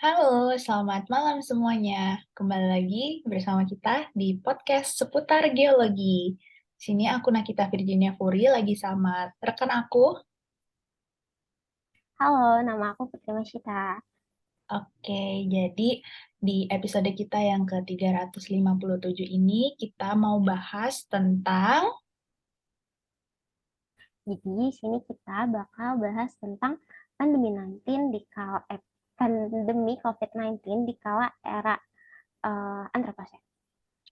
Halo, selamat malam semuanya. Kembali lagi bersama kita di podcast seputar geologi. Sini aku Nakita Virginia Furi lagi sama rekan aku. Halo, nama aku Putri Masyita. Oke, jadi di episode kita yang ke-357 ini kita mau bahas tentang. Jadi, di sini kita bakal bahas tentang pandemi 19 di kala pandemi COVID-19 di kala era Anthropocene.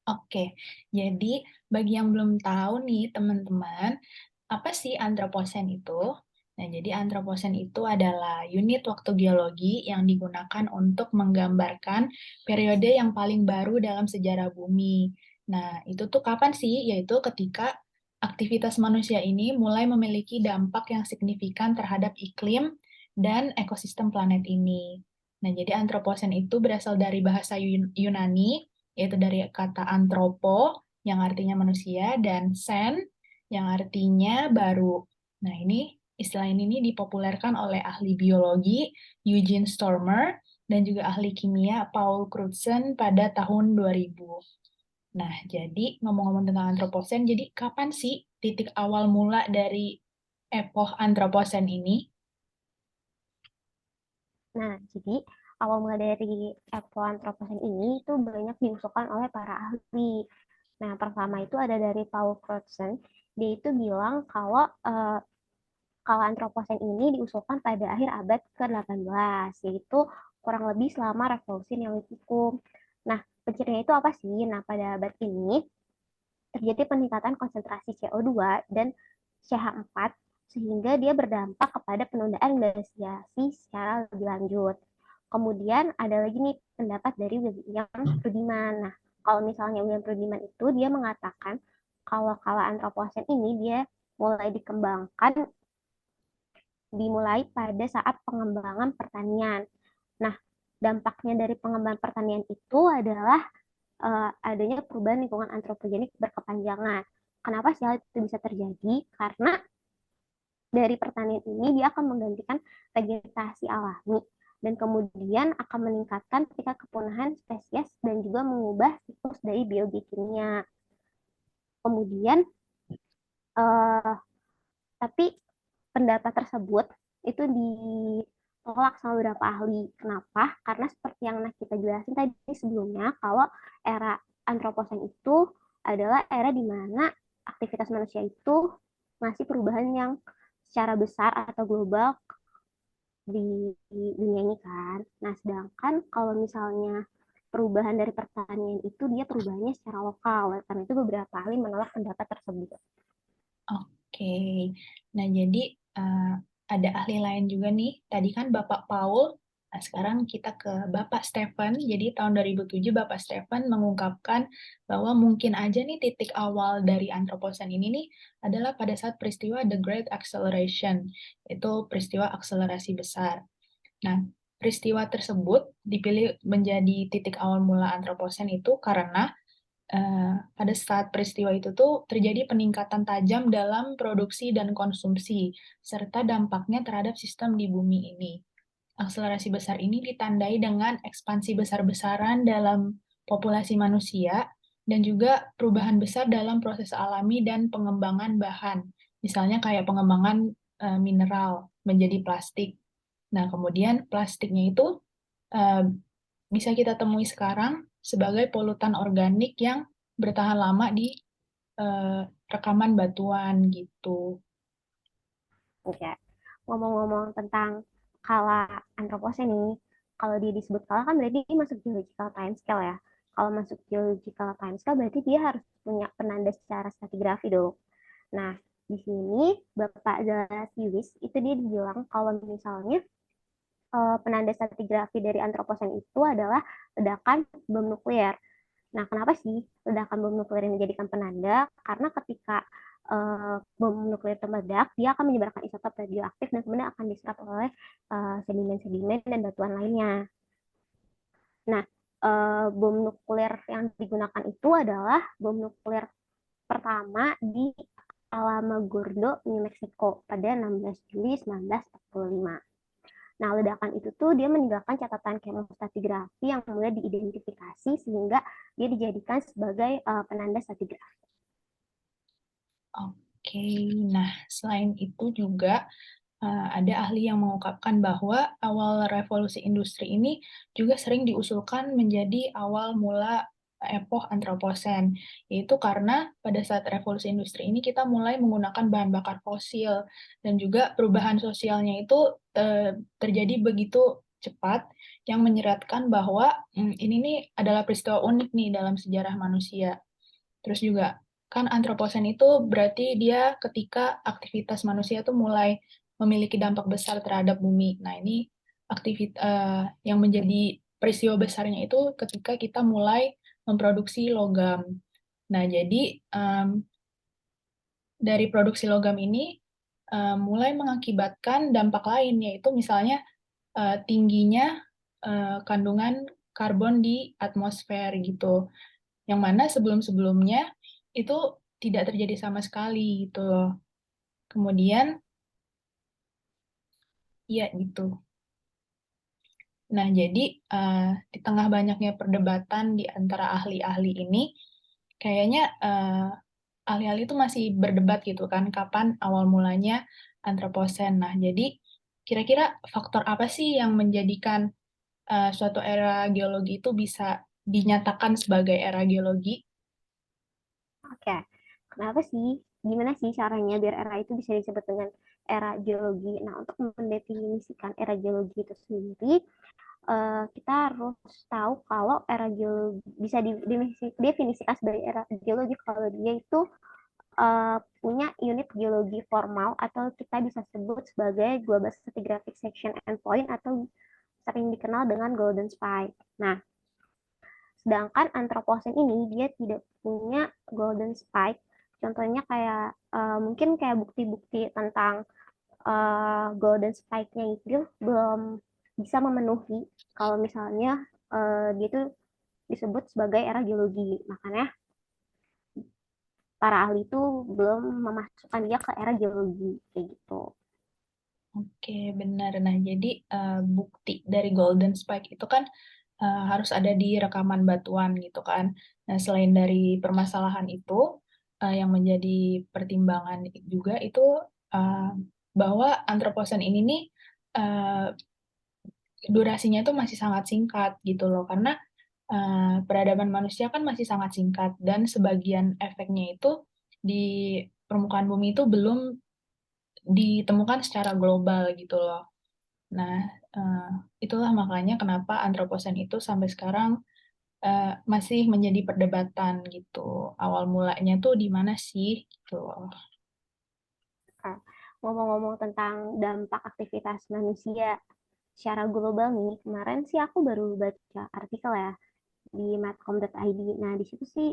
Oke, jadi bagi yang belum tahu nih teman-teman, apa sih Anthropocene itu? Nah, jadi Anthropocene itu adalah unit waktu geologi yang digunakan untuk menggambarkan periode yang paling baru dalam sejarah bumi. Nah, itu tuh kapan sih? Yaitu ketika aktivitas manusia ini mulai memiliki dampak yang signifikan terhadap iklim dan ekosistem planet ini. Nah, jadi Anthropocene itu berasal dari bahasa Yunani, yaitu dari kata antropo, yang artinya manusia, dan sen, yang artinya baru. Nah, istilah ini nih dipopulerkan oleh ahli biologi Eugene Stormer dan juga ahli kimia Paul Crutzen pada tahun 2000. Nah, jadi ngomong-ngomong tentang Anthropocene, jadi kapan sih titik awal mula dari epoch Anthropocene ini? Nah, jadi awal mula dari Anthropocene ini itu banyak diusulkan oleh para ahli. Nah, pertama itu ada dari Paul Crutzen. Dia itu bilang kalau Anthropocene ini diusulkan pada akhir abad ke-18, yaitu kurang lebih selama revolusi Neolitikum. Nah, pencerianya itu apa sih? Nah, pada abad ini terjadi peningkatan konsentrasi CO2 dan CH4 sehingga dia berdampak kepada penundaan glasiasi secara lebih lanjut. Kemudian ada lagi nih pendapat dari William Rudiman. Nah, kalau misalnya William Rudiman itu dia mengatakan kalau kala Anthropocene ini dia mulai dikembangkan dimulai pada saat pengembangan pertanian. Nah, dampaknya dari pengembangan pertanian itu adalah adanya perubahan lingkungan antropogenik berkepanjangan. Kenapa sih hal itu bisa terjadi? Karena dari pertanian ini dia akan menggantikan vegetasi alami dan kemudian akan meningkatkan tingkat kepunahan spesies dan juga mengubah siklus dari biokimia. Kemudian eh, tapi pendapat tersebut itu ditolak sama beberapa ahli. Kenapa? Karena seperti yang kita jelasin tadi sebelumnya, kalau era Anthropocene itu adalah era di mana aktivitas manusia itu masih perubahan yang secara besar atau global di dunia ini kan. Nah, sedangkan kalau misalnya perubahan dari pertanian itu dia perubahannya secara lokal. Karena itu beberapa ahli menolak pendapat tersebut. Oke, nah jadi eh, ada ahli lain juga nih. Tadi kan Bapak Paul, nah sekarang kita ke Bapak Stephen. Jadi tahun 2007 Bapak Stephen mengungkapkan bahwa mungkin aja nih titik awal dari Anthropocene ini nih adalah pada saat peristiwa The Great Acceleration, itu peristiwa akselerasi besar. Nah, peristiwa tersebut dipilih menjadi titik awal mula Anthropocene itu karena pada saat peristiwa itu tuh terjadi peningkatan tajam dalam produksi dan konsumsi, serta dampaknya terhadap sistem di bumi ini. Akselerasi besar ini ditandai dengan ekspansi besar-besaran dalam populasi manusia dan juga perubahan besar dalam proses alami dan pengembangan bahan. Misalnya kayak pengembangan mineral menjadi plastik. Nah, kemudian plastiknya itu eh, bisa kita temui sekarang sebagai polutan organik yang bertahan lama di eh, rekaman batuan gitu. Ya. Ngomong-ngomong tentang kala Anthropocene nih, kalau dia disebut kala kan berarti dia masuk geological time scale ya. Kalau masuk geological time scale berarti dia harus punya penanda secara stratigrafi dong. Nah, di sini Bapak Zalasius itu dia bilang kalau misalnya penanda stratigrafi dari Anthropocene itu adalah ledakan bom nuklir. Nah, kenapa sih ledakan bom nuklir ini dijadikan penanda? Karena ketika bom nuklir itu meledak, dia akan menyebarkan isotop radioaktif dan kemudian akan diserap oleh sedimen-sedimen dan batuan lainnya. Nah, bom nuklir yang digunakan itu adalah bom nuklir pertama di Alamogordo, New Mexico pada 16 Juli 1945. Nah, ledakan itu tuh dia meninggalkan catatan kemostratigrafi yang mudah diidentifikasi sehingga dia dijadikan sebagai penanda stratigrafi. Oke, nah selain itu juga ada ahli yang mengungkapkan bahwa awal revolusi industri ini juga sering diusulkan menjadi awal mula epoch Anthropocene, yaitu karena pada saat revolusi industri ini kita mulai menggunakan bahan bakar fosil dan juga perubahan sosialnya itu terjadi begitu cepat yang menyeratkan bahwa ini nih adalah peristiwa unik nih dalam sejarah manusia. Terus juga kan antroposen itu berarti dia ketika aktivitas manusia tuh mulai memiliki dampak besar terhadap bumi. Nah, ini yang menjadi peristiwa besarnya itu ketika kita mulai memproduksi logam. Nah, jadi dari produksi logam ini mulai mengakibatkan dampak lain, yaitu misalnya tingginya kandungan karbon di atmosfer gitu. Yang mana sebelum-sebelumnya itu tidak terjadi sama sekali gitu loh. Kemudian, ya gitu. Nah, jadi di tengah banyaknya perdebatan di antara ahli-ahli ini, kayaknya ahli-ahli itu masih berdebat gitu kan, kapan awal mulanya Anthropocene. Nah, jadi kira-kira faktor apa sih yang menjadikan suatu era geologi itu bisa dinyatakan sebagai era geologi? Oke, kenapa sih? Gimana sih caranya biar era itu bisa disebut dengan era geologi? Nah, untuk mendefinisikan era geologi itu sendiri, kita harus tahu kalau era geologi bisa didefinisikan sebagai era geologi kalau dia itu punya unit geologi formal atau kita bisa sebut sebagai Global Stratigraphic Section Endpoint atau sering dikenal dengan Golden Spike. Nah, sedangkan Anthropocene ini dia tidak punya Golden Spike. Contohnya kayak mungkin kayak bukti-bukti tentang Golden Spike-nya itu belum bisa memenuhi kalau misalnya dia itu disebut sebagai era geologi. Makanya para ahli itu belum memasukkan dia ke era geologi kayak gitu. Oke, benar. Nah, jadi bukti dari Golden Spike itu kan harus ada di rekaman batuan gitu kan. Nah, selain dari permasalahan itu, yang menjadi pertimbangan juga itu uh, bahwa antroposen ini nih uh, durasinya itu masih sangat singkat gitu loh, karena peradaban manusia kan masih sangat singkat dan sebagian efeknya itu di permukaan bumi itu belum ditemukan secara global gitu loh. Nah, eh, itulah makanya kenapa antroposen itu sampai sekarang masih menjadi perdebatan gitu. Awal mulanya tuh di mana sih gitu. Nah, ngomong-ngomong tentang dampak aktivitas manusia secara global nih, kemarin sih aku baru baca artikel ya di medcom.id. Nah, di situ sih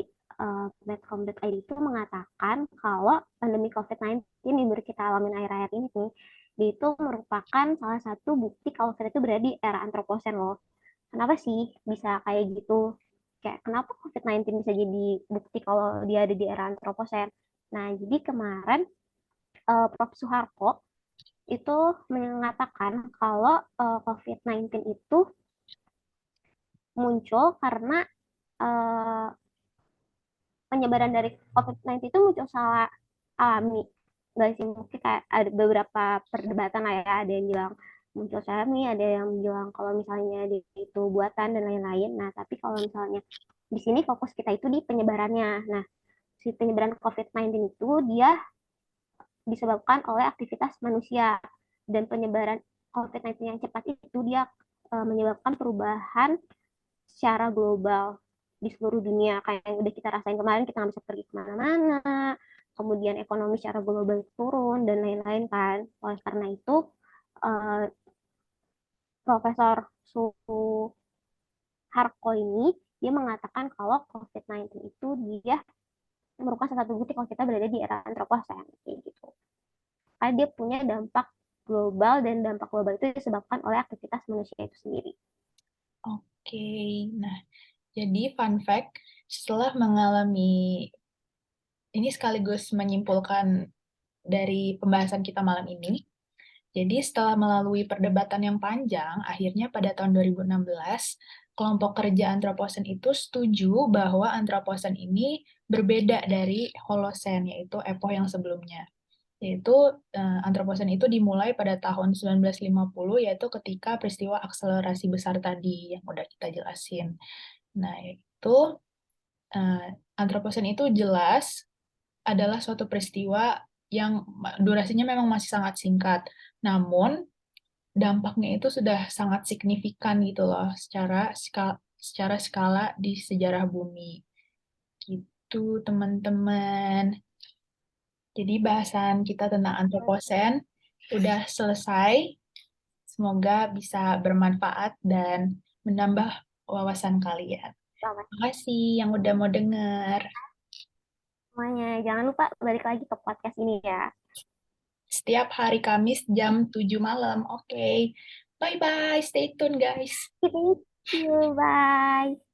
medcom.id itu mengatakan kalau pandemi COVID-19 yang baru kita alami akhir-akhir ini nih, dia itu merupakan salah satu bukti kalau kita itu berada di era antroposen loh. Kenapa sih bisa kayak gitu? Kayak kenapa COVID-19 bisa jadi bukti kalau dia ada di era antroposen? Nah, jadi kemarin Prof. Suharto itu mengatakan kalau COVID-19 itu muncul karena uh, penyebaran dari COVID-19 itu muncul salah alami. Nggak sih, mungkin kayak ada beberapa perdebatan lah ya, ada yang bilang muncul secara alami, ada yang bilang kalau misalnya itu buatan dan lain-lain. Nah, tapi kalau misalnya di sini fokus kita itu di penyebarannya. Nah, si penyebaran COVID-19 itu dia disebabkan oleh aktivitas manusia dan penyebaran COVID-19 yang cepat itu dia menyebabkan perubahan secara global di seluruh dunia kayak yang udah kita rasain kemarin kita nggak bisa pergi kemana-mana kemudian ekonomi secara global turun dan lain-lain kan oleh karena itu uh, Profesor Suharko ini dia mengatakan kalau COVID-19 itu dia merupakan salah satu bukti kalau kita berada di era antroposen kayak gitu karena dia punya dampak global dan dampak global itu disebabkan oleh aktivitas manusia itu sendiri. Oke, nah jadi fun fact, setelah mengalami ini sekaligus menyimpulkan dari pembahasan kita malam ini, Jadi setelah melalui perdebatan yang panjang, akhirnya pada tahun 2016, kelompok kerja Anthropocene itu setuju bahwa Anthropocene ini berbeda dari Holocene, yaitu epoch yang sebelumnya. Yaitu Anthropocene itu dimulai pada tahun 1950, yaitu ketika peristiwa akselerasi besar tadi yang udah kita jelasin. Nah, itu Anthropocene itu jelas adalah suatu peristiwa yang durasinya memang masih sangat singkat. Namun, dampaknya itu sudah sangat signifikan gitu loh secara skala di sejarah bumi. Gitu, teman-teman. Jadi bahasan kita tentang Anthropocene udah selesai. Semoga bisa bermanfaat dan menambah wawasan kalian. Selamat Terima kasih yang udah mau denger. semuanya. Jangan lupa balik lagi ke podcast ini ya. Setiap hari Kamis jam 7 malam. Oke. Bye-bye. Stay tune, guys. Thank you. Bye.